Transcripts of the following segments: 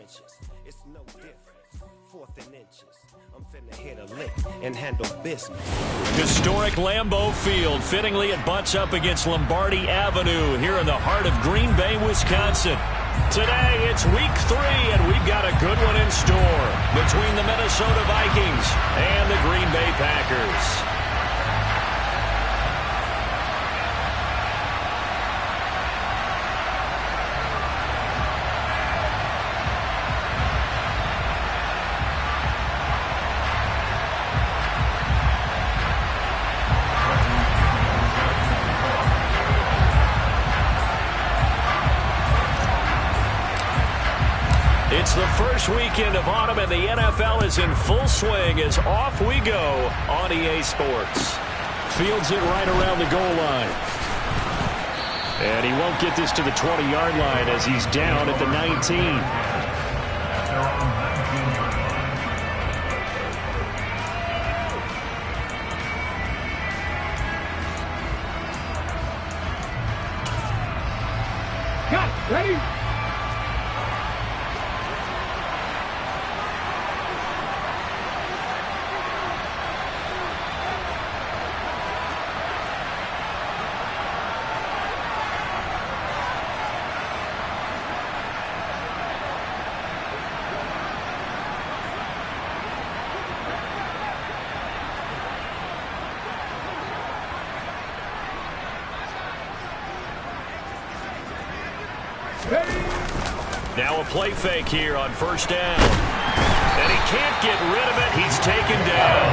trenches. It's no different. Fourth and inches. I'm finna hit a lick and handle business. Historic Lambeau Field. Fittingly, it butts up against Lombardi Avenue here in the heart of Green Bay, Wisconsin. Today, it's week 3, and we've got a good one in store between the Minnesota Vikings and the Green Bay Packers. It's the first weekend of autumn, and the NFL is in full swing as off we go on EA Sports. Fields it right around the goal line. And he won't get this to the 20-yard line as he's down at the 19. Cut! Ready? Now a play fake here on first down. And he can't get rid of it. He's taken down.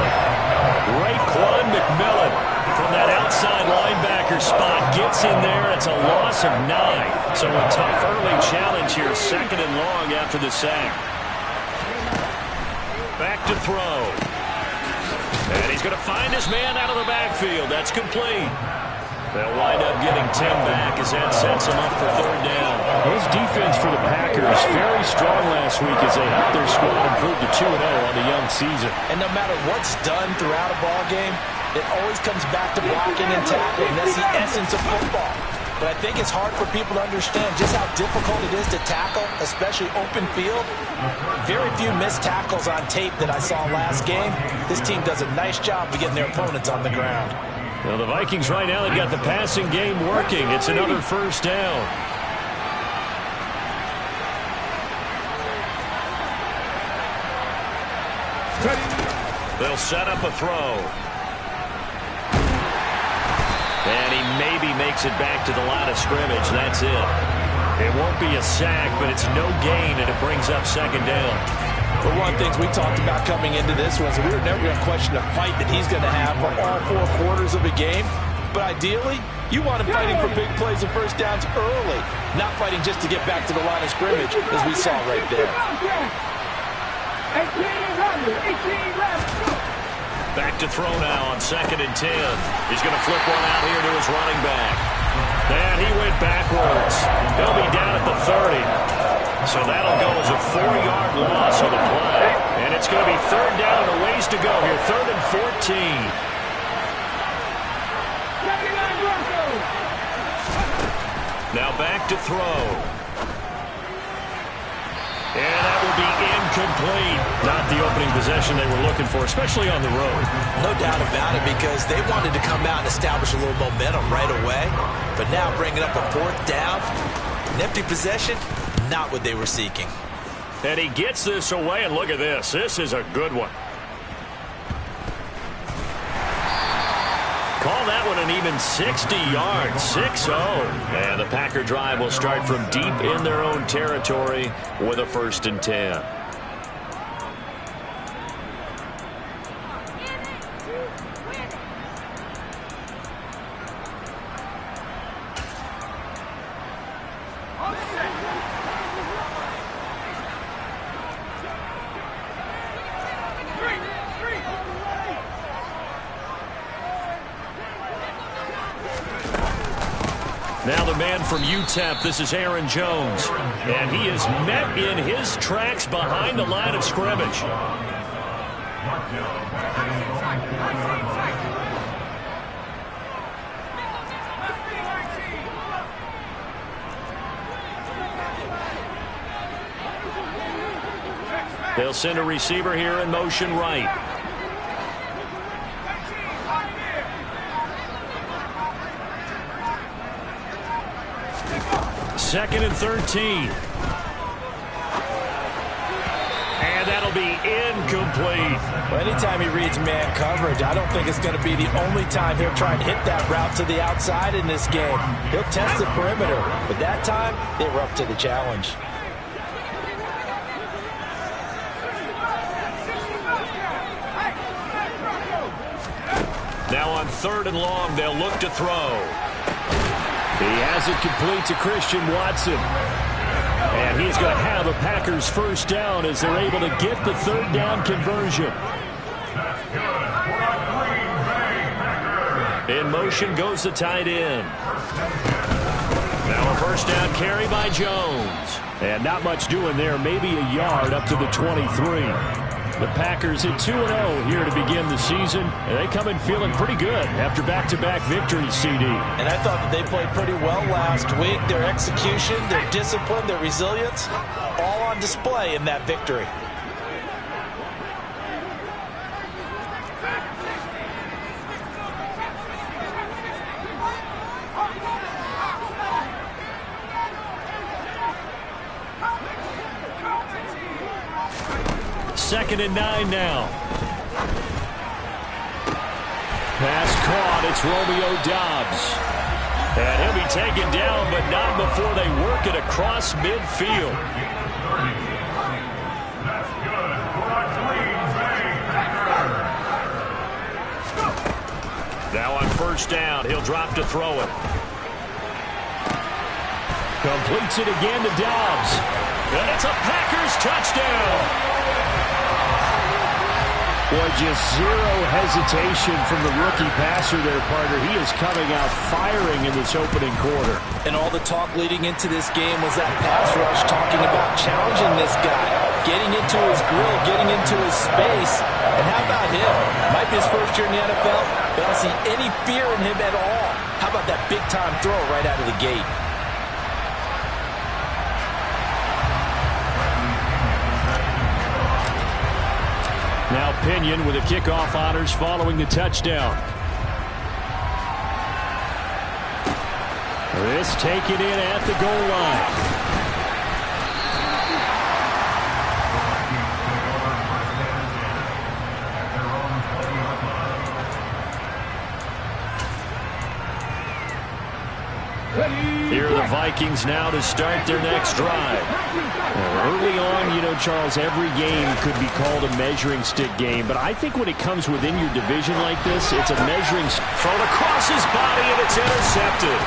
Raekwon McMillan from that outside linebacker spot gets in there. It's a loss of 9. So a tough early challenge here, second and long after the sack. Back to throw. And he's going to find his man out of the backfield. That's complete. They'll wind up getting Tim back as that sets him up for third down. His defense for the Packers very strong last week as they helped their squad improve to 2-0 on the young season. And no matter what's done throughout a ball game, it always comes back to blocking and tackling. That's the essence of football. But I think it's hard for people to understand just how difficult it is to tackle, especially open field. Very few missed tackles on tape that I saw last game. This team does a nice job of getting their opponents on the ground. Well, the Vikings right now, they've got the passing game working. It's another first down. They'll set up a throw. And he maybe makes it back to the line of scrimmage. That's it. It won't be a sack, but it's no gain, and it brings up second down. For one, things we talked about coming into this was we were never going to question the fight that he's going to have for all 4 quarters of a game. But ideally, you want him fighting for big plays and first downs early, not fighting just to get back to the line of scrimmage, as we saw right there. Back to throw now on second and 10. He's going to flip one out here to his running back. And he went backwards. He'll be down at the 30. So that'll go as a 4-yard loss on the play. And it's going to be third down and a ways to go here. Third and 14. Now back to throw. And that will be incomplete. Not the opening possession they were looking for, especially on the road. No doubt about it, because they wanted to come out and establish a little momentum right away. But now bringing up a fourth down, an empty possession, not what they were seeking. And he gets this away, and look at this. This is a good one. Call that one an even 60 yards, 6-0. And the Packer drive will start from deep in their own territory with a 1st and 10. Now the man from UTEP, this is Aaron Jones. And he is met in his tracks behind the line of scrimmage. They'll send a receiver here in motion right. Second and 13. And that'll be incomplete. Well, anytime he reads man coverage, I don't think it's going to be the only time he'll try and hit that route to the outside in this game. He'll test the perimeter, but that time, they were up to the challenge. Now on 3rd and long, they'll look to throw. He has it complete to Christian Watson. And he's going to have a Packers first down as they're able to get the 3rd down conversion. In motion goes the tight end. Now a first down carry by Jones. And not much doing there, maybe a yard up to the 23. The Packers at 2-0 here to begin the season, and they come in feeling pretty good after back-to-back victories, CD. And I thought that they played pretty well last week. Their execution, their discipline, their resilience, all on display in that victory. Second and 9 now. Pass caught. It's Romeo Doubs. And he'll be taken down, but not before they work it across midfield. Now on first down, he'll drop to throw it. Completes it again to Doubs. And it's a Packers touchdown. Boy, just zero hesitation from the rookie passer there, partner. He is coming out firing in this opening quarter. And all the talk leading into this game was that pass rush, talking about challenging this guy, getting into his grill, getting into his space. And how about him? Might be his first year in the NFL, but I don't see any fear in him at all. How about that big-time throw right out of the gate? Now Pinion with the kickoff honors following the touchdown. This taken in at the goal line. Here are the Vikings now to start their next drive. Early on, you know, Charles, every game could be called a measuring stick game, but I think when it comes within your division like this, it's a measuring stick. Thrown across his body, and it's intercepted.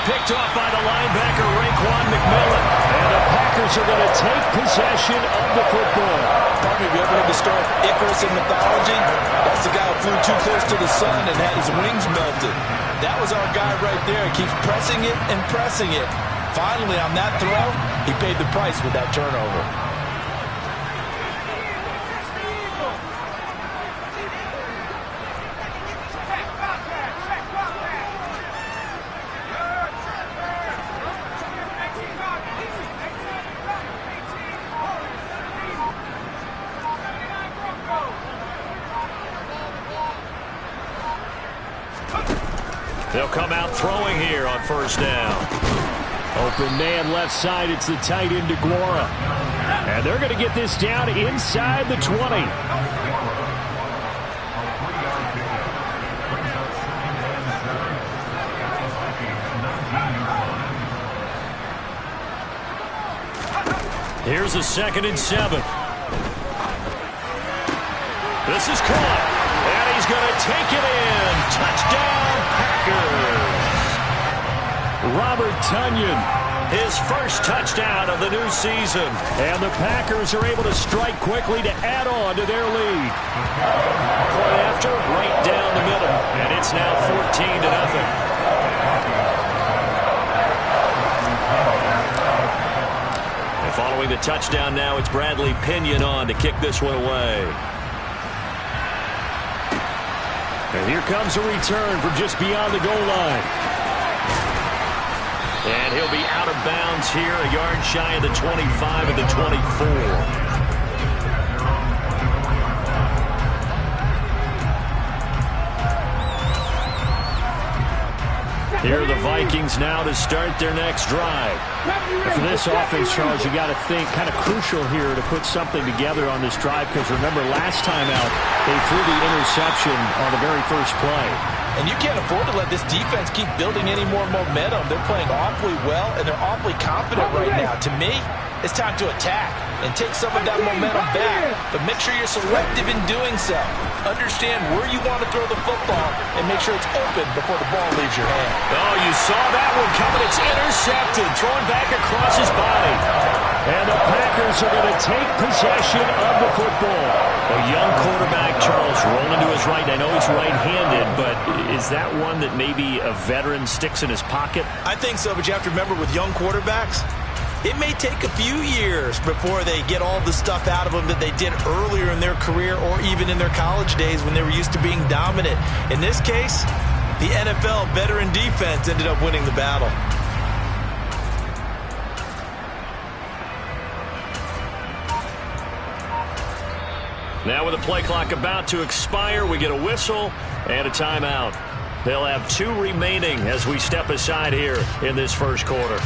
Picked off by the linebacker, Raekwon McMillan. And the Packers are going to take possession of the football. Probably if you ever heard the story of Icarus in mythology, that's the guy who flew too close to the sun and had his wings melted. That was our guy right there. He keeps pressing it and pressing it. Finally, on that throw, he paid the price with that turnover. They'll come out throwing here on first down. Open man left side. It's the tight end DeGuara. And they're going to get this down inside the 20. Here's a 2nd and 7. This is caught. And he's going to take it in. Touchdown, Packers. Robert Tonyan, his first touchdown of the new season. And the Packers are able to strike quickly to add on to their lead. Point after, right down the middle. And it's now 14-0. And following the touchdown now, it's Bradley Pinion on to kick this one away. And here comes a return from just beyond the goal line. And he'll be out of bounds here, a yard shy of the 25 of the 24. Vikings now to start their next drive. And for this offense, Charles, you got to think kind of crucial here to put something together on this drive, because remember last time out they threw the interception on the very first play. And you can't afford to let this defense keep building any more momentum. They're playing awfully well, and they're awfully confident right now. To me, it's time to attack and take some of that momentum back. But make sure you're selective in doing so. Understand where you want to throw the football and make sure it's open before the ball leaves your hand. Oh, you saw that one coming. It's intercepted, thrown back across his body. And the Packers are going to take possession of the football. A young quarterback, Charles, rolling to his right. I know he's right-handed, but is that one that maybe a veteran sticks in his pocket? I think so, but you have to remember with young quarterbacks, it may take a few years before they get all the stuff out of them that they did earlier in their career or even in their college days when they were used to being dominant. In this case, the NFL veteran defense ended up winning the battle. Now with the play clock about to expire, we get a whistle and a timeout. They'll have 2 remaining as we step aside here in this first quarter.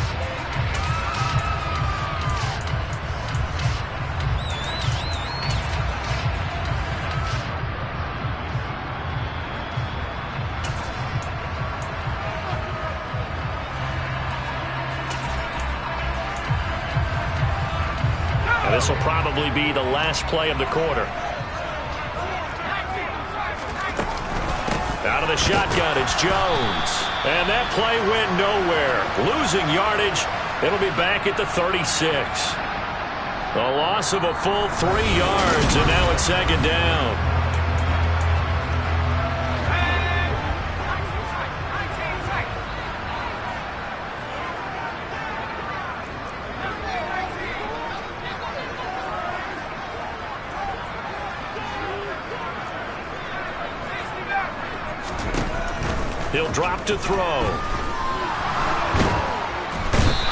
This will probably be the last play of the quarter. Out of the shotgun, it's Jones. And that play went nowhere. Losing yardage. It'll be back at the 36. A loss of a full 3 yards, and now it's second down. He'll drop to throw.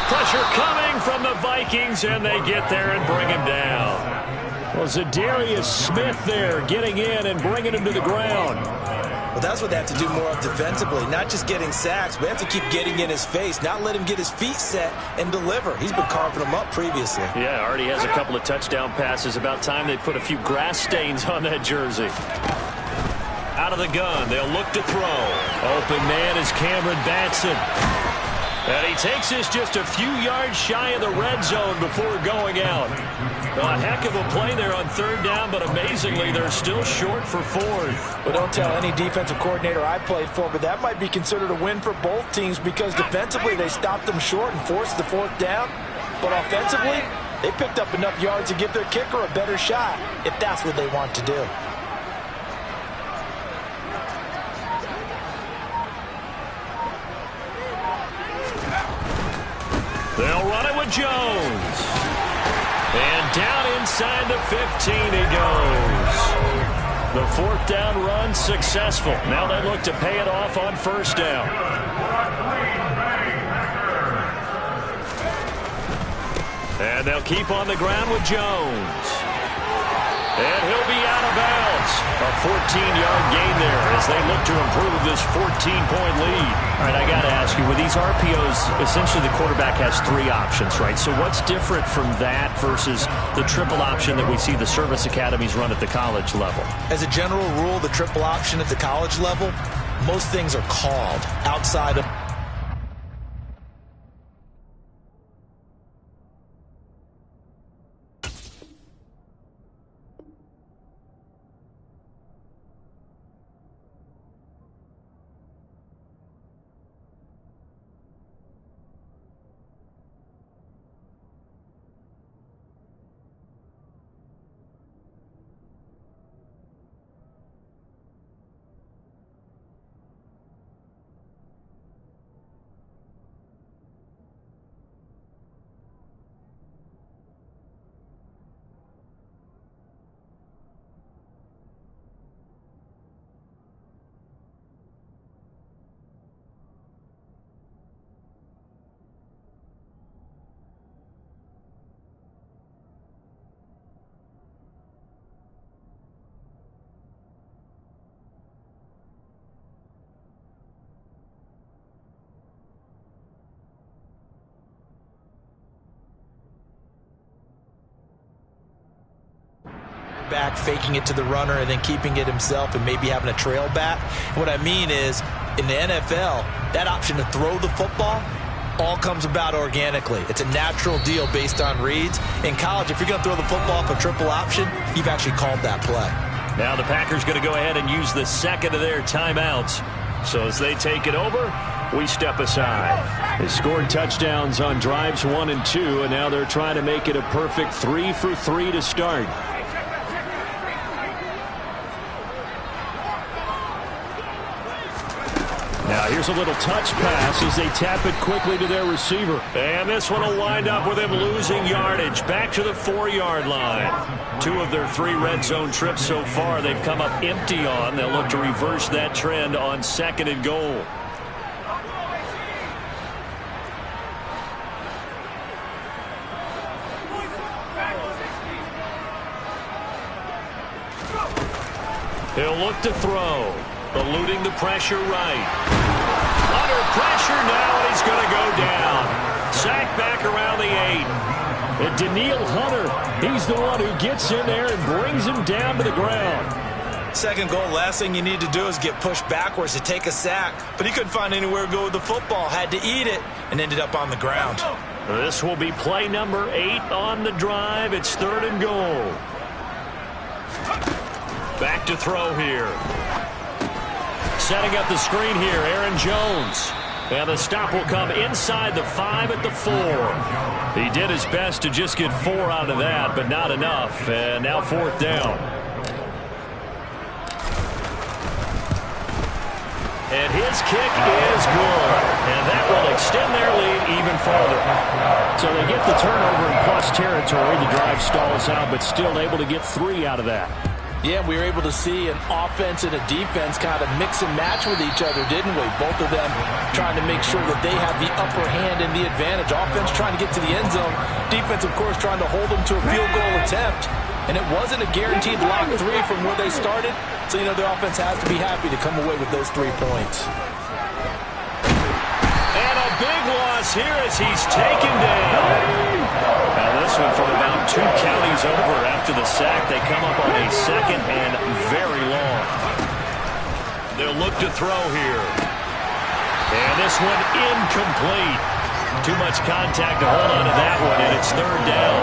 Pressure coming from the Vikings, and they get there and bring him down. Well, Zadarius Smith there getting in and bringing him to the ground. Well, that's what they have to do more of defensively. Not just getting sacks, but they have to keep getting in his face, not let him get his feet set and deliver. He's been carving them up previously. Yeah, already has a couple of touchdown passes. About time they put a few grass stains on that jersey. Out of the gun, they'll look to throw. Open man is Cameron Batson. And he takes this just a few yards shy of the red zone before going out. A heck of a play there on third down, but amazingly, they're still short for fourth. Well, don't tell any defensive coordinator I played for, but that might be considered a win for both teams because defensively they stopped them short and forced the fourth down. But offensively, they picked up enough yards to give their kicker a better shot if that's what they want to do. They'll run it with Jones. And down inside the 15 he goes. The fourth down run successful. Now they look to pay it off on first down. And they'll keep on the ground with Jones. And he'll be out of bounds. A 14-yard gain there as they look to improve this 14-point lead. All right, I got to ask you, with these RPOs, essentially the quarterback has 3 options, right? So what's different from that versus the triple option that we see the service academies run at the college level? As a general rule, the triple option at the college level, most things are called outside of back, faking it to the runner, and then keeping it himself and maybe having a trail back. And what I mean is, in the NFL, that option to throw the football all comes about organically. It's a natural deal based on reads. In college, if you're going to throw the football for triple option, you've actually called that play. Now the Packers going to go ahead and use the second of their timeouts. So as they take it over, we step aside. They scored touchdowns on drives 1 and 2, and now they're trying to make it a perfect 3 for 3 to start. Now here's a little touch pass as they tap it quickly to their receiver. And this one will wind up with him losing yardage back to the 4-yard line. 2 of their 3 red zone trips so far they've come up empty on. They'll look to reverse that trend on 2nd and goal. He'll look to throw. Eluding the pressure right. Under pressure now, and he's going to go down. Sacked back around the 8. And Daniil Hunter, he's the one who gets in there and brings him down to the ground. Second goal, last thing you need to do is get pushed backwards to take a sack. But he couldn't find anywhere to go with the football. Had to eat it and ended up on the ground. This will be play number 8 on the drive. It's 3rd and goal. Back to throw here. Setting up the screen here, Aaron Jones. And the stop will come inside the 5 at the 4. He did his best to just get 4 out of that, but not enough. And now 4th down. And his kick is good. And that will extend their lead even further. So they get the turnover in plus territory. The drive stalls out, but still able to get 3 out of that. Yeah, we were able to see an offense and a defense kind of mix and match with each other, didn't we? Both of them trying to make sure that they have the upper hand and the advantage. Offense trying to get to the end zone. Defense, of course, trying to hold them to a field goal attempt. And it wasn't a guaranteed lock 3 from where they started. So, you know, the offense has to be happy to come away with those 3 points. And a big loss here as he's taken down. Now this one from about 2 counties over after the sack. They come up on a 2nd and very long. They'll look to throw here. And this one incomplete. Too much contact to hold on to that one, and it's 3rd down.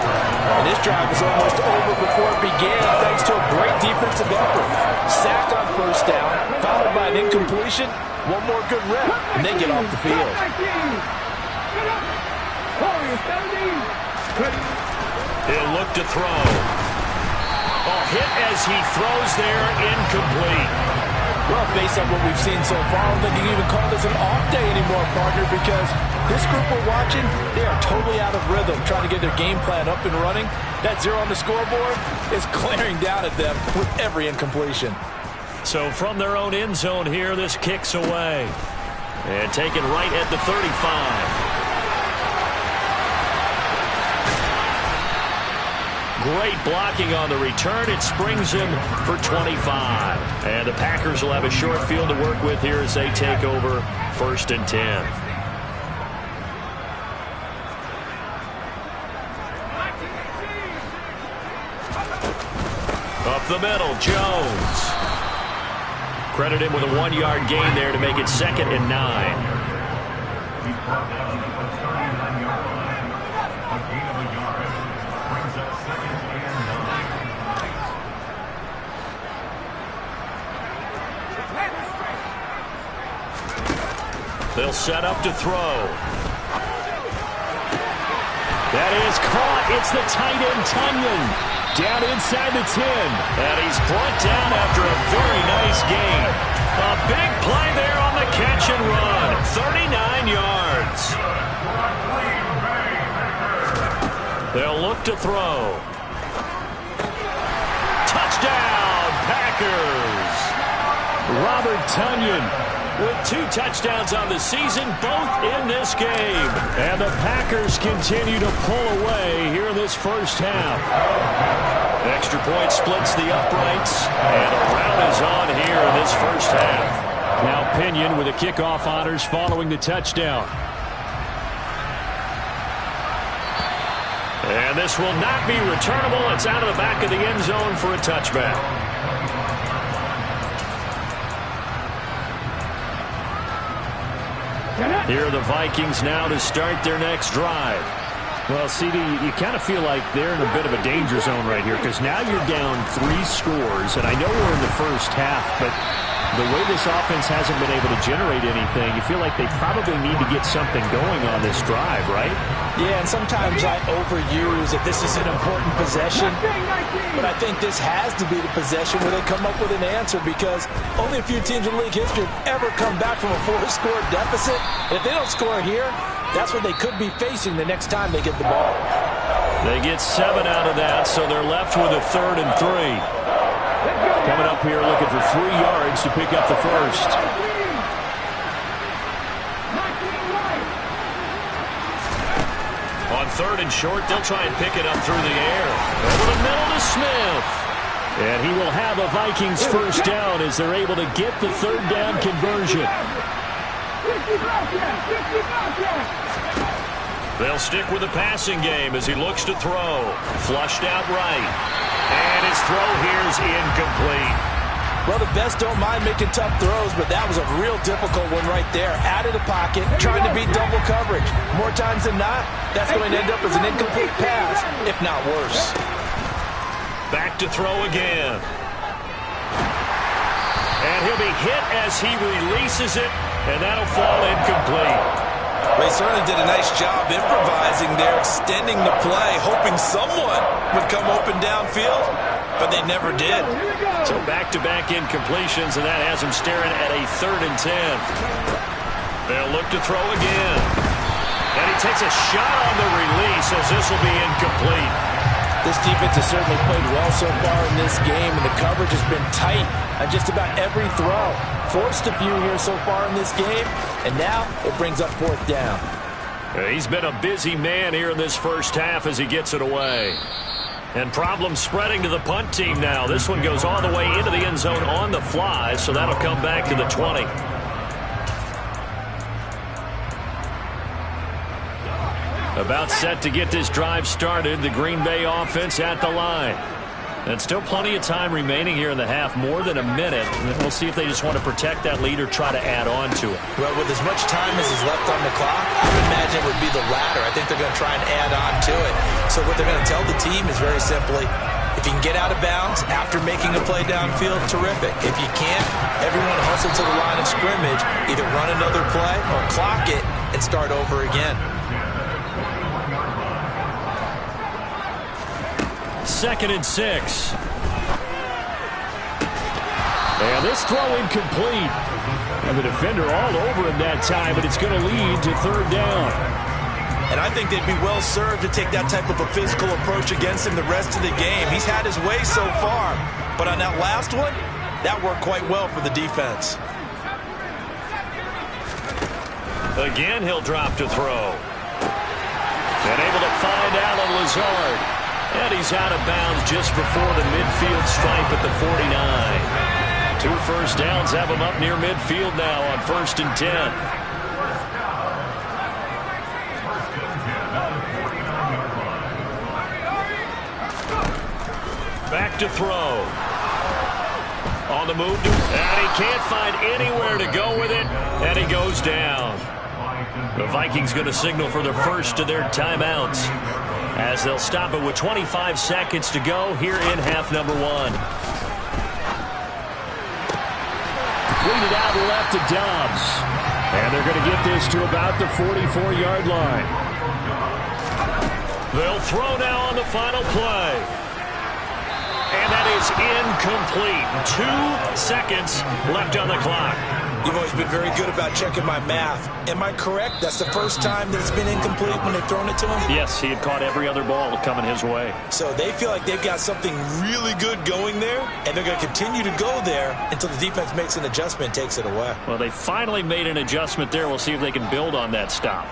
And this drive was almost over before it began thanks to a great defensive effort. Sacked on 1st down, followed by an incompletion. One more good rep, and they get off the field. He'll look to throw. Oh, hit as he throws there, incomplete. Well, based on what we've seen so far, I don't think you can even call this an off day anymore, partner, because this group we're watching, they are totally out of rhythm, trying to get their game plan up and running. That 0 on the scoreboard is glaring down at them with every incompletion. So from their own end zone here, this kicks away. And taken right at the 35. Great blocking on the return. It springs him for 25. And the Packers will have a short field to work with here as they take over 1st and 10. Up the middle, Jones. Credit him with a 1-yard gain there to make it 2nd and 9. They'll set up to throw. That is caught. It's the tight end, Tunyon. Down inside the 10. And he's brought down after a very nice gain. A big play there on the catch and run. 39 yards. They'll look to throw. Touchdown, Packers. Robert Tunyon with 2 touchdowns on the season, both in this game. And the Packers continue to pull away here in this first half. Extra point splits the uprights, and a rout is on here in this first half. Now Pinion with the kickoff honors following the touchdown. And this will not be returnable. It's out of the back of the end zone for a touchback. Here are the Vikings now to start their next drive. Well, CD, you kind of feel like they're in a bit of a danger zone right here because now you're down 3 scores, and I know we're in the first half, but the way this offense hasn't been able to generate anything, you feel like they probably need to get something going on this drive, right? Yeah, and sometimes I overuse that this is an important possession, but I think this has to be the possession where they come up with an answer because only a few teams in league history have ever come back from a 4-score deficit. And if they don't score here, that's what they could be facing the next time they get the ball. They get 7 out of that, so they're left with a 3rd and 3. Coming up here looking for 3 yards to pick up the first. On 3rd and short, they'll try and pick it up through the air. Over the middle to Smith. And he will have a Vikings first down as they're able to get the 3rd down conversion. They'll stick with the passing game as he looks to throw. Flushed out right. And his throw here is incomplete. Well, the best don't mind making tough throws, but that was a real difficult one right there. Out of the pocket, trying to beat double coverage. More times than not, that's going to end up as an incomplete pass, if not worse. Back to throw again. And he'll be hit as he releases it, and that'll fall incomplete. Well, he certainly did a nice job improvising there, extending the play, hoping someone would come open downfield, but they never did. So back-to-back incompletions, and that has him staring at a 3rd and 10. They'll look to throw again. And he takes a shot on the release as this will be incomplete. This defense has certainly played well so far in this game, and the coverage has been tight on just about every throw. Forced a few here so far in this game, and now it brings up 4th down. He's been a busy man here in this first half as he gets it away. And problems spreading to the punt team now. This one goes all the way into the end zone on the fly, so that'll come back to the 20. About set to get this drive started. The Green Bay offense at the line. And still plenty of time remaining here in the half, more than a minute. And we'll see if they just want to protect that lead or try to add on to it. Well, with as much time as is left on the clock, I would imagine it would be the latter. I think they're going to try and add on to it. So what they're going to tell the team is very simply, if you can get out of bounds after making a play downfield, terrific. If you can't, everyone hustle to the line of scrimmage, either run another play or clock it and start over again. 2nd and 6. And this throw incomplete. And the defender all over him that time, but it's going to lead to 3rd down. And I think they'd be well served to take that type of a physical approach against him the rest of the game. He's had his way so far, but on that last one, that worked quite well for the defense. Again, he'll drop to throw. And able to find Alan Lazard. And he's out of bounds just before the midfield stripe at the 49. 2 first downs have him up near midfield now on 1st and 10. Back to throw. On the move, and he can't find anywhere to go with it, and he goes down. The Vikings going to signal for their first of their timeouts, as they'll stop it with 25 seconds to go here in half number 1. Cleaned out left to Dobbs. And they're going to get this to about the 44-yard line. They'll throw now on the final play. And that is incomplete. 2 seconds left on the clock. You've always been very good about checking my math. Am I correct? That's the first time that it's been incomplete when they've thrown it to him? Yes, he had caught every other ball coming his way. So they feel like they've got something really good going there, and they're going to continue to go there until the defense makes an adjustment and takes it away. Well, they finally made an adjustment there. We'll see if they can build on that stop.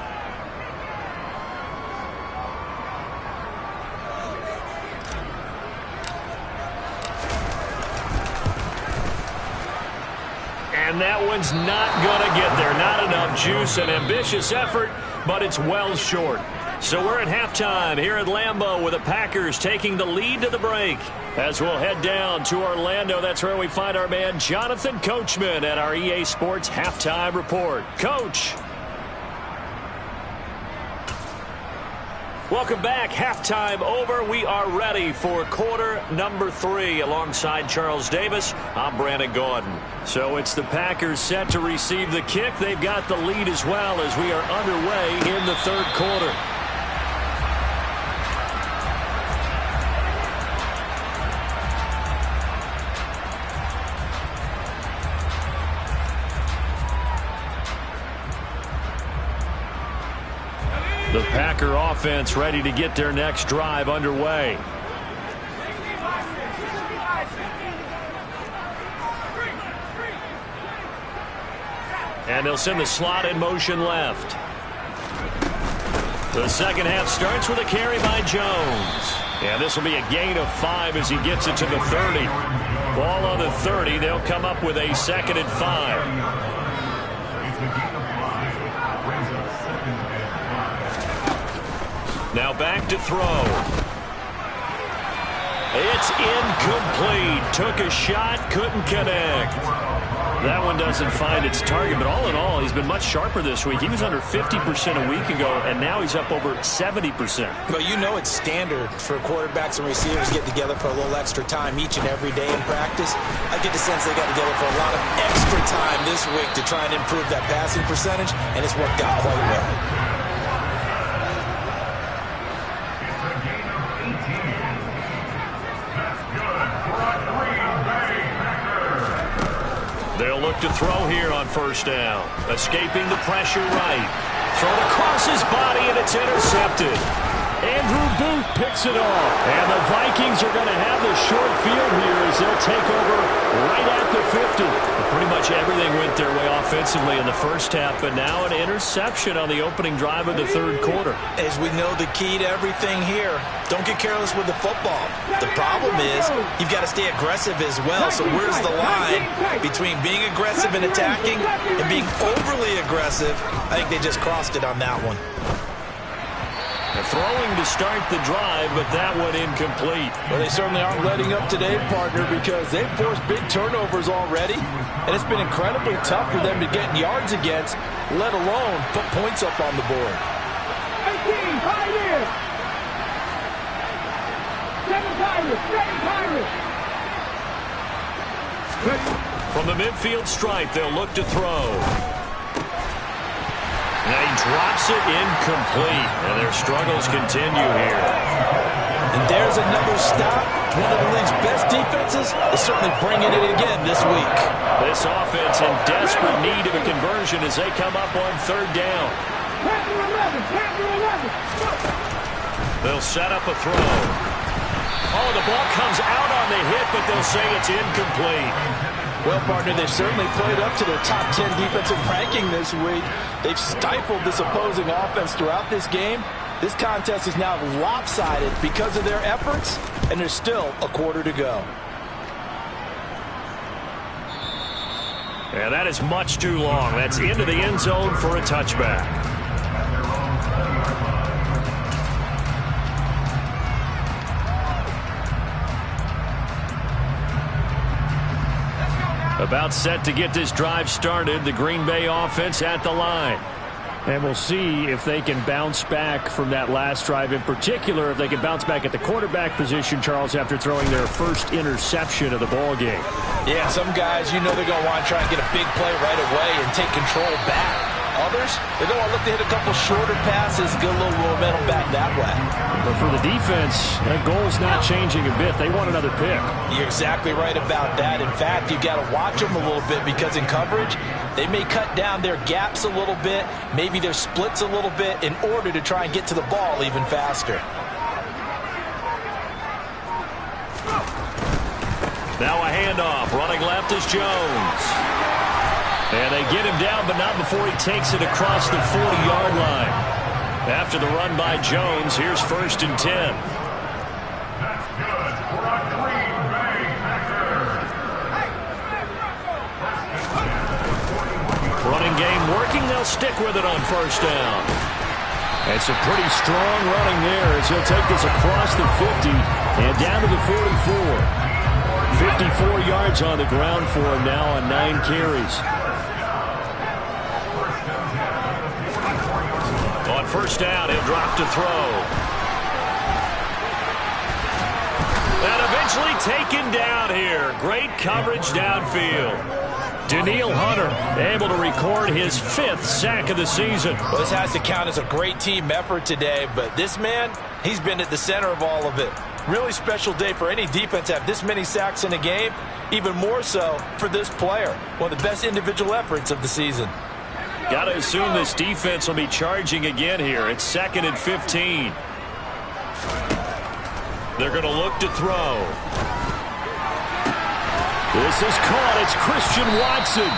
And that one's not going to get there. Not enough juice. An ambitious effort, but it's well short. So we're at halftime here at Lambeau with the Packers taking the lead to the break. As we'll head down to Orlando, that's where we find our man Jonathan Coachman at our EA Sports Halftime Report. Coach. Welcome back. Halftime over. We are ready for quarter number 3. Alongside Charles Davis, I'm Brandon Gordon. So it's the Packers set to receive the kick. They've got the lead as well as we are underway in the third quarter. The Packer offense ready to get their next drive underway. And they'll send the slot in motion left. The second half starts with a carry by Jones. And this will be a gain of 5 as he gets it to the 30. Ball on the 30. They'll come up with a 2nd and 5. Now back to throw. It's incomplete. Took a shot, couldn't connect. That one doesn't find its target, but all in all, he's been much sharper this week. He was under 50% a week ago, and now he's up over 70%. But you know it's standard for quarterbacks and receivers to get together for a little extra time each and every day in practice. I get the sense they got together for a lot of extra time this week to try and improve that passing percentage, and it's worked out quite well. They'll look to throw here on first down. Escaping the pressure right. Thrown across his body, and it's intercepted. Andrew Booth picks it off. And the Vikings are going to have the short field here as they'll take over right at the 50. Pretty much everything went their way offensively in the first half, but now an interception on the opening drive of the third quarter. As we know, the key to everything here, don't get careless with the football. The problem is you've got to stay aggressive as well. So where's the line between being aggressive and attacking and being overly aggressive? I think they just crossed it on that one. Throwing to start the drive, but that one incomplete. Well, they certainly aren't letting up today, partner, because they've forced big turnovers already, and it's been incredibly tough for them to get yards against, let alone put points up on the board. 18, Pirates! 7 Pirates! From the midfield stripe, they'll look to throw. And he drops it incomplete, and their struggles continue here. And there's another stop. One of the league's best defenses is certainly bringing it again this week. This offense in desperate need of a conversion as they come up on third down. They'll set up a throw. Oh, the ball comes out on the hit, but they'll say it's incomplete. Well, partner, they've certainly played up to their top 10 defensive ranking this week. They've stifled this opposing offense throughout this game. This contest is now lopsided because of their efforts, and there's still a quarter to go. And that is much too long. That's into the end zone for a touchback. About set to get this drive started, the Green Bay offense at the line. And we'll see if they can bounce back from that last drive, in particular if they can bounce back at the quarterback position, Charles, after throwing their first interception of the ball game. Yeah, some guys, you know they're going to want to try and get a big play right away and take control back. Others, they're going to look to hit a couple shorter passes, get a little momentum back that way. But for the defense, that goal's not changing a bit. They want another pick. You're exactly right about that. In fact, you've got to watch them a little bit because in coverage, they may cut down their gaps a little bit, maybe their splits a little bit in order to try and get to the ball even faster. Now a handoff. Running left is Jones. And they get him down, but not before he takes it across the 40-yard line. After the run by Jones, here's 1st and 10. That's good for a Green Bay Packer. Running game working. They'll stick with it on first down. And some pretty strong running there as he'll take this across the 50 and down to the 44. 54 yards on the ground for him now on 9 carries. On first down, he'll drop to throw. And eventually taken down here. Great coverage downfield. Daniil Hunter able to record his 5th sack of the season. Well, this has to count as a great team effort today, but this man, he's been at the center of all of it. Really special day for any defense to have this many sacks in a game, even more so for this player. One of the best individual efforts of the season. Got to assume this defense will be charging again here. It's 2nd and 15. They're going to look to throw. This is caught. It's Christian Watson.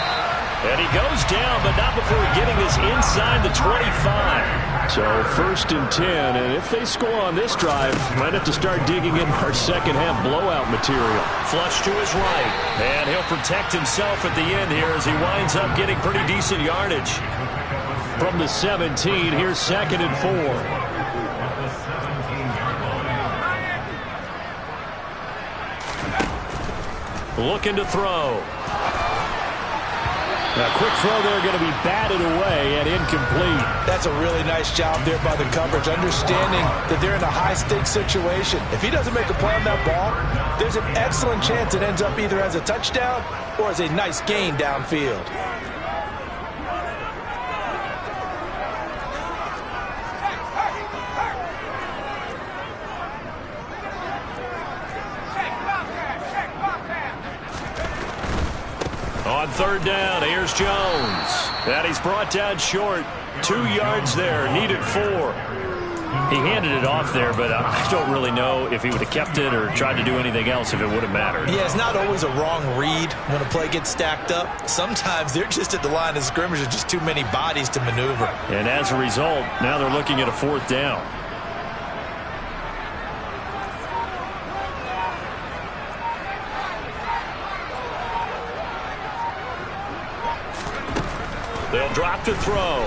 And he goes down, but not before getting this inside the 25. So 1st and 10, and if they score on this drive, might have to start digging in our second half blowout material. Flush to his right, and he'll protect himself at the end here as he winds up getting pretty decent yardage. From the 17, here's 2nd and 4. Looking to throw. A quick throw there going to be batted away and incomplete. That's a really nice job there by the coverage, understanding that they're in a high-stakes situation. If he doesn't make a play on that ball, there's an excellent chance it ends up either as a touchdown or as a nice gain downfield. On 3rd down, here's Jones. And he's brought down short. 2 yards there, needed 4. He handed it off there, but I don't really know if he would have kept it or tried to do anything else if it would have mattered. Yeah, it's not always a wrong read when a play gets stacked up. Sometimes they're just at the line of scrimmage. There's just too many bodies to maneuver. And as a result, now they're looking at a 4th down. They'll drop to throw.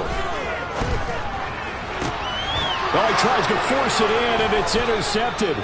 Well, he tries to force it in, and it's intercepted.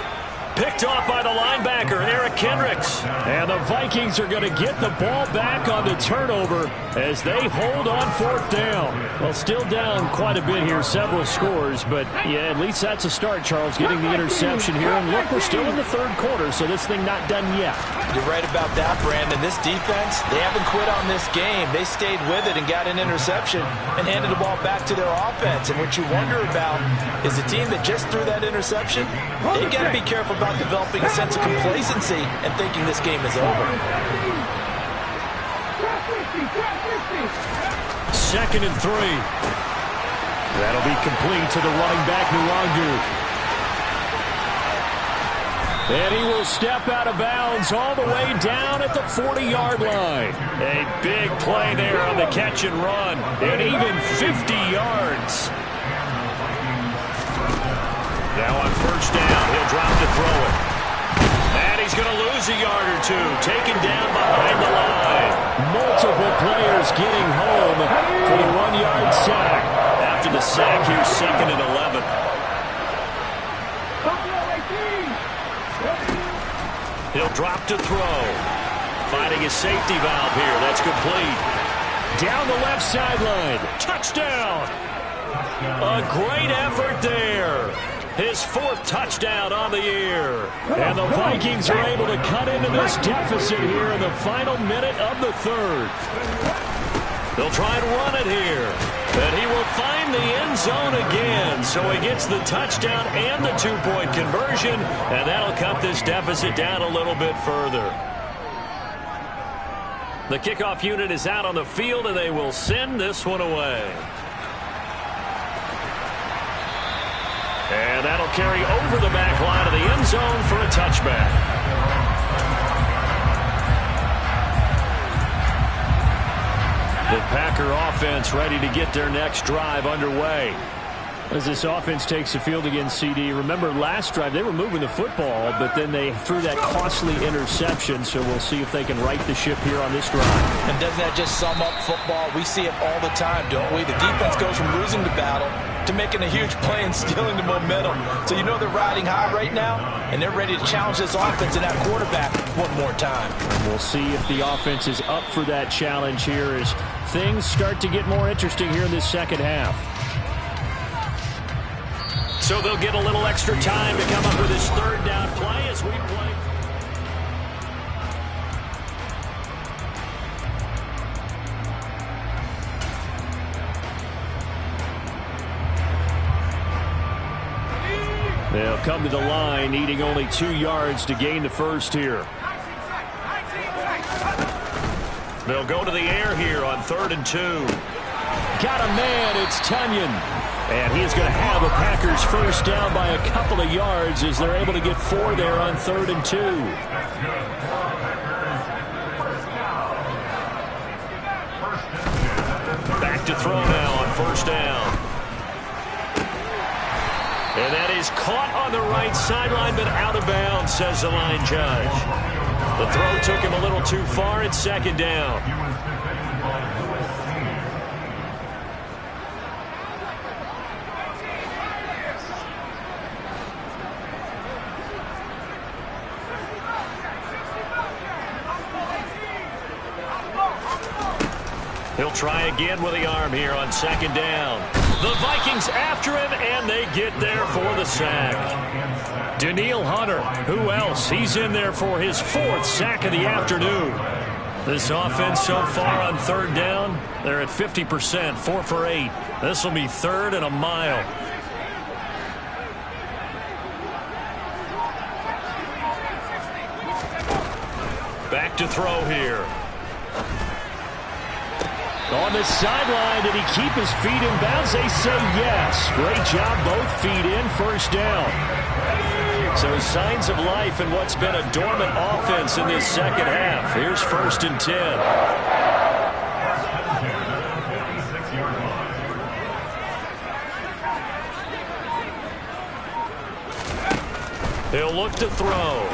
Picked off by the linebacker, Eric Kendricks. And the Vikings are going to get the ball back on the turnover as they hold on 4th down. Well, still down quite a bit here, several scores, but yeah, at least that's a start, Charles, getting the interception here. And look, we're still in the 3rd quarter, so this thing not done yet. You're right about that, Brandon. This defense, they haven't quit on this game. They stayed with it and got an interception and handed the ball back to their offense. And what you wonder about is the team that just threw that interception, they've got to be careful about developing a sense of complacency and thinking this game is over. 2nd and 3. That'll be complete to the running back, Nwangu. And he will step out of bounds all the way down at the 40-yard line. A big play there on the catch and run. And even 50 yards. Now on 1st down, he'll drop to throw it. And he's going to lose a yard or 2. Taken down behind the line. Multiple players getting home for the 1-yard sack. After the sack, here's 2nd and 11. He'll drop to throw. Finding a safety valve here. That's complete. Down the left sideline. Touchdown. A great effort there. His 4th touchdown on the year. And the Vikings are able to cut into this deficit here in the final minute of the 3rd. They'll try and run it here. And he will find the end zone again. So he gets the touchdown and the 2-point conversion. And that'll cut this deficit down a little bit further. The kickoff unit is out on the field, and they will send this one away. And that'll carry over the back line of the end zone for a touchback. The Packer offense ready to get their next drive underway. As this offense takes the field against CD, remember last drive they were moving the football, but then they threw that costly interception, so we'll see if they can right the ship here on this drive. And doesn't that just sum up football? We see it all the time, don't we? The defense goes from losing the battle to making a huge play and stealing the momentum. So you know they're riding high right now, and they're ready to challenge this offense and that quarterback one more time. We'll see if the offense is up for that challenge here as things start to get more interesting here in this second half. So they'll get a little extra time to come up with this third down play as we play. They'll come to the line, needing only 2 yards to gain the first here. They'll go to the air here on 3rd and 2. Got a man, it's Tunyon. And he is going to have a Packers first down by a couple of yards as they're able to get 4 there on 3rd and 2. Back to throw now on 1st down. And that is caught on the right sideline, but out of bounds, says the line judge. The throw took him a little too far. It's 2nd down. He'll try again with the arm here on 2nd down. The Vikings after him, and they get there for the sack. Danielle Hunter, who else? He's in there for his 4th sack of the afternoon. This offense so far on 3rd down, they're at 50%, 4 for 8. This will be 3rd and a mile. Back to throw here. On the sideline, did he keep his feet in bounds? They say yes. Great job, both feet in, 1st down. So signs of life in what's been a dormant offense in this second half. Here's 1st and 10. He'll look to throw.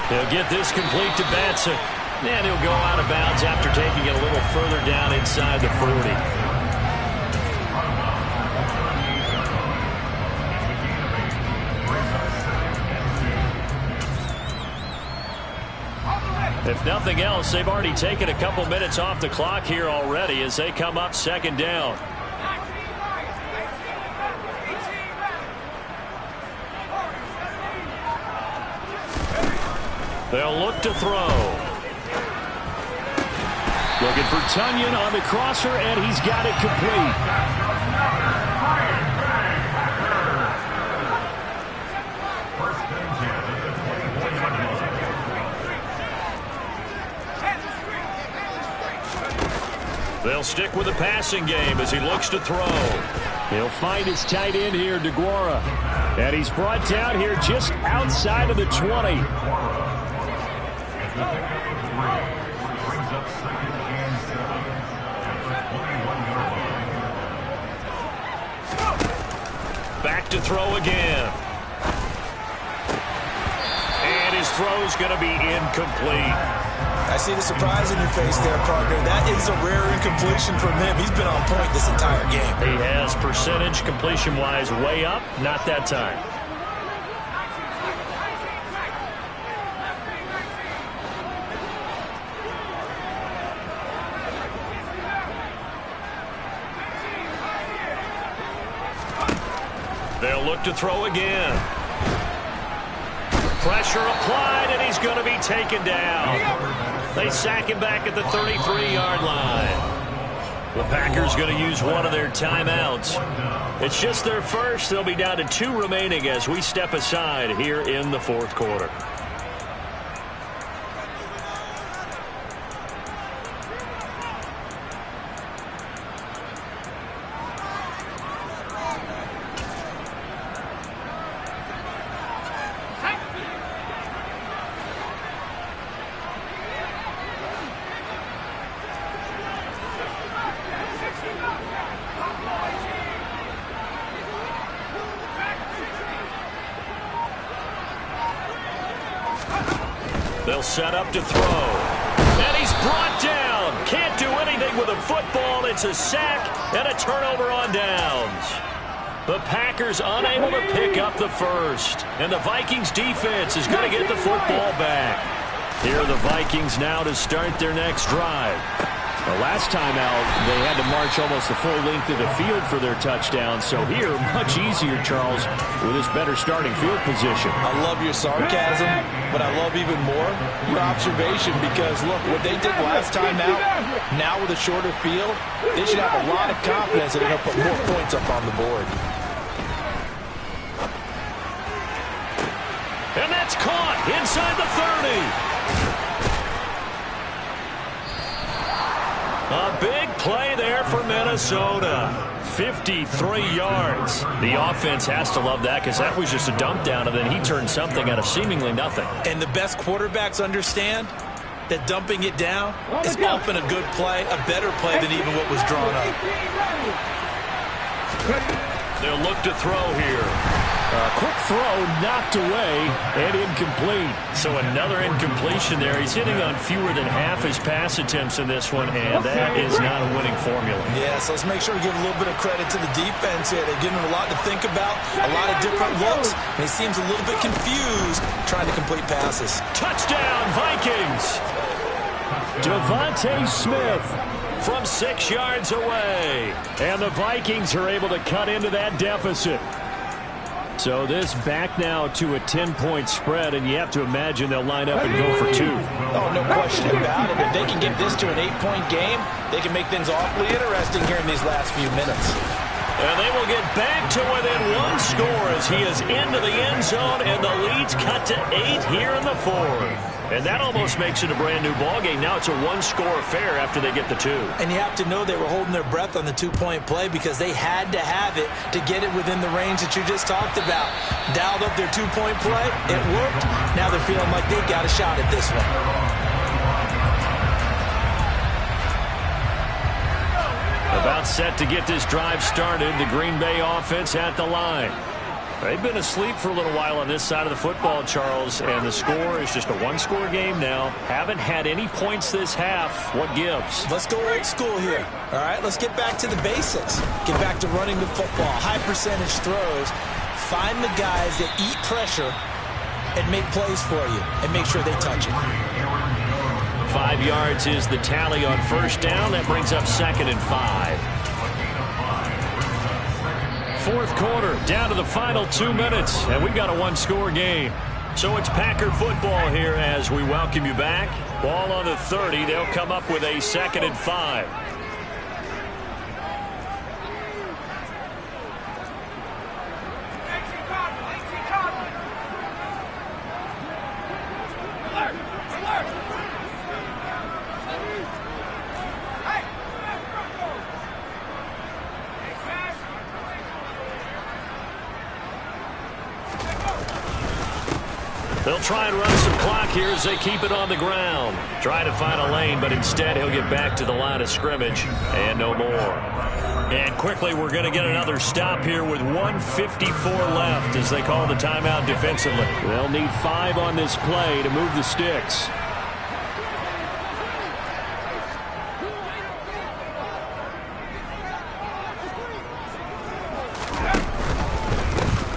He'll get this complete to Batson. And he'll go out of bounds after taking it a little further down inside the 40. If nothing else, they've already taken a couple minutes off the clock here already as they come up 2nd down. They'll look to throw. Looking for Tunyon on the crosser, and he's got it complete. They'll stick with the passing game as he looks to throw. He'll find his tight end here, DeGuara. And he's brought down here just outside of the 20. Back to throw again. And his throw's going to be incomplete. I see the surprise in your face there, partner. That is a rare incompletion from him. He's been on point this entire game. He has percentage completion-wise way up. Not that time. They'll look to throw again. Pressure applied, and he's going to be taken down. They sack him back at the 33-yard line. The Packers going to use one of their timeouts. It's just their first. They'll be down to 2 remaining as we step aside here in the 4th quarter. They'll set up to throw. And he's brought down. Can't do anything big with a football. It's a sack and a turnover on downs. The Packers unable to pick up the first. And the Vikings defense is going to get the football back. Here are the Vikings now to start their next drive. The last time out, they had to march almost the full length of the field for their touchdown. So here, much easier, Charles, with this better starting field position. I love your sarcasm, but I love even more your observation because, look, what they did last time out, now with a shorter field, they should have a lot of confidence that they're going to put more points up on the board. And that's caught inside the 30. A big play there for Minnesota. 53 yards. The offense has to love that because that was just a dump down, and then he turned something out of seemingly nothing. And the best quarterbacks understand that dumping it down is often a good play, a better play than even what was drawn up. They'll look to throw here. Quick throw, knocked away, and incomplete. So another incompletion there. He's hitting on fewer than half his pass attempts in this one, and that is not a winning formula. Yeah, so let's make sure we give a little bit of credit to the defense here. They're giving him a lot to think about, a lot of different looks, and he seems a little bit confused trying to complete passes. Touchdown, Vikings! Devontae Smith from 6 yards away. And the Vikings are able to cut into that deficit. So this back now to a 10-point spread, and you have to imagine they'll line up and go for 2. Oh, no question about it. If they can get this to an 8-point game, they can make things awfully interesting here in these last few minutes. And they will get back to within 1 score as he is into the end zone, and the lead's cut to 8 here in the 4th. And that almost makes it a brand-new ballgame. Now it's a 1-score affair after they get the 2. And you have to know they were holding their breath on the 2-point play because they had to have it to get it within the range that you just talked about. Dialed up their 2-point play. It worked. Now they're feeling like they've got a shot at this one. About set to get this drive started. The Green Bay offense at the line. They've been asleep for a little while on this side of the football, Charles, and the score is just a 1-score game now. Haven't had any points this half. What gives? Let's go old school here. All right, let's get back to the basics. Get back to running the football, high percentage throws. Find the guys that eat pressure and make plays for you and make sure they touch it. 5 yards is the tally on first down. That brings up 2nd and 5. 4th quarter, down to the final 2 minutes, and we've got a 1-score game. So it's Packer football here as we welcome you back. Ball on the 30. They'll come up with a 2nd and 5. They'll try and run some clock here as they keep it on the ground. Try to find a lane, but instead he'll get back to the line of scrimmage and no more. And quickly we're going to get another stop here with 1:54 left as they call the timeout defensively. They'll need 5 on this play to move the sticks.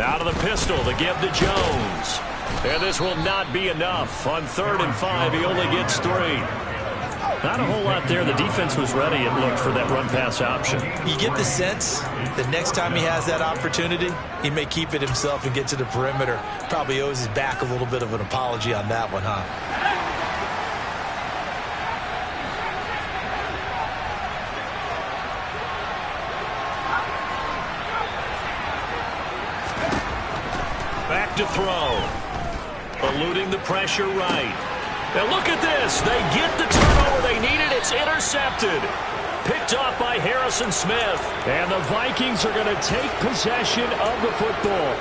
Out of the pistol to give to Jones. And this will not be enough. On 3rd and 5, he only gets 3. Not a whole lot there. The defense was ready, it looked, for that run-pass option. You get the sense that next time he has that opportunity, he may keep it himself and get to the perimeter. Probably owes his back a little bit of an apology on that one, huh? Back to throw. Eluding the pressure right. Now look at this. They get the turnover they needed. It's intercepted. Picked off by Harrison Smith. And the Vikings are going to take possession of the football.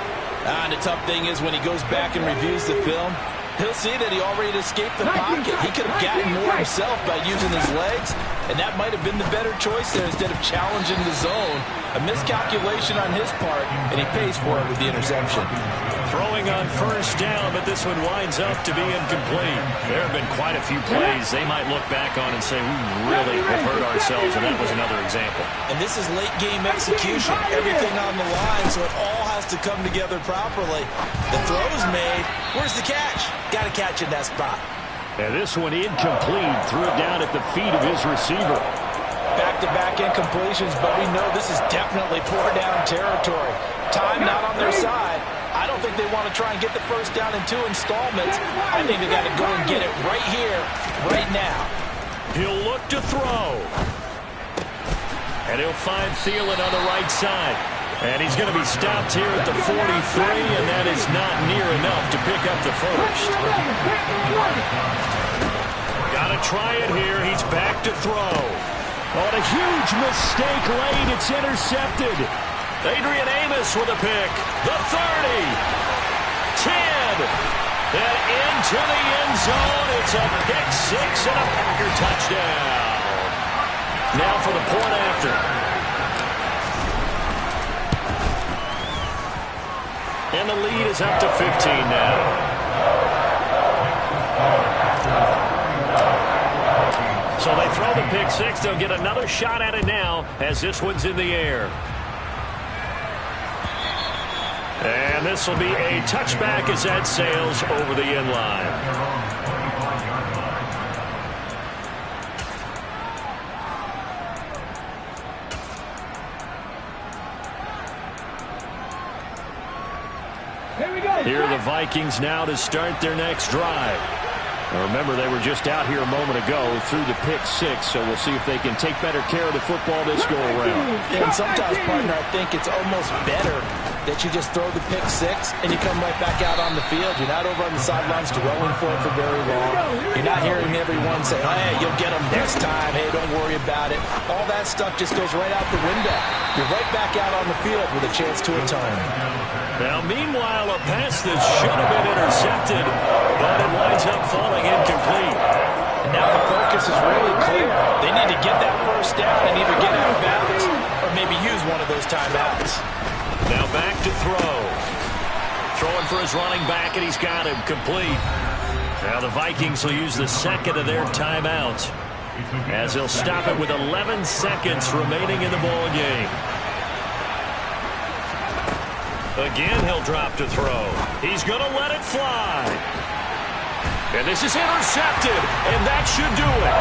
And the tough thing is when he goes back and reviews the film, he'll see that he already escaped the pocket. He could have gotten more himself by using his legs, and that might have been the better choice there instead of challenging the zone. A miscalculation on his part, and he pays for it with the interception. Throwing on first down, but this one winds up to be incomplete. There have been quite a few plays they might look back on and say, we really have hurt ourselves, and that was another example. And this is late-game execution. Everything on the line, so it all has to come together properly. The throw's made. Where's the catch? Got to catch in that spot. And this one incomplete. Threw it down at the feet of his receiver. Back-to-back incompletions, but we know this is definitely four-down territory. Time not on their side. I don't think they want to try and get the first down in 2 installments. I think they got to go and get it right here, right now. He'll look to throw. And he'll find Thielen on the right side. And he's going to be stopped here at the 43, and that is not near enough to pick up the first. Got to try it here. He's back to throw. Oh, a huge mistake late. It's intercepted. Adrian Amos with a pick. The 30. 10. And into the end zone. It's a pick 6 and a Packer touchdown. Now for the point after. And the lead is up to 15 now. So they throw the pick 6. They'll get another shot at it now as this one's in the air. And this will be a touchback as that sails over the end line. Here are the Vikings now to start their next drive. Now remember, they were just out here a moment ago through the pick 6, so we'll see if they can take better care of the football this go-around. And sometimes, partner, I think it's almost better that you just throw the pick 6 and you come right back out on the field. You're not over on the sidelines throwing for it for very long. You're not hearing everyone say, hey, you'll get them next time. Hey, don't worry about it. All that stuff just goes right out the window. You're right back out on the field with a chance to atone. Now, meanwhile, a pass that should have been intercepted, but it winds up falling incomplete. And now the focus is really clear. They need to get that first down and either get out of bounds or maybe use one of those timeouts. Now back to throw. Throwing for his running back, and he's got him complete. Now the Vikings will use the second of their timeouts as they'll stop it with 11 seconds remaining in the ball game. Again, he'll drop to throw. He's going to let it fly. And this is intercepted, and that should do it.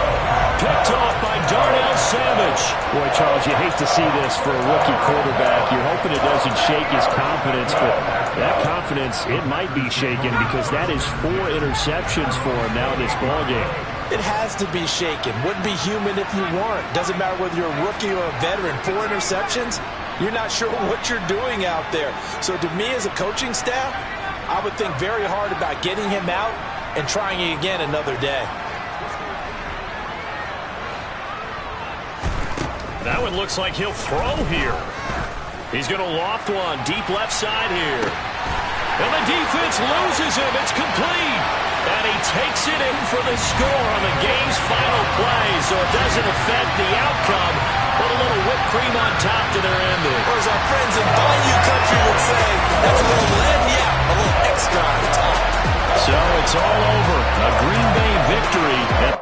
Picked off by Darnell Savage. Boy, Charles, you hate to see this for a rookie quarterback. You're hoping it doesn't shake his confidence, but that confidence, it might be shaken because that is 4 interceptions for him now in this ballgame. It has to be shaken. Wouldn't be human if you weren't. Doesn't matter whether you're a rookie or a veteran. 4 interceptions, you're not sure what you're doing out there. So to me as a coaching staff, I would think very hard about getting him out and trying it again another day. That one looks like he'll throw here. He's going to loft one deep left side here. And the defense loses him. It's complete. And he takes it in for the score on the game's final play, so it doesn't affect the outcome. Put a little whipped cream on top to their ending. Or as our friends in Bayou Country would say, that's a little lead, yeah, a little extra on top. So it's all over. A Green Bay victory.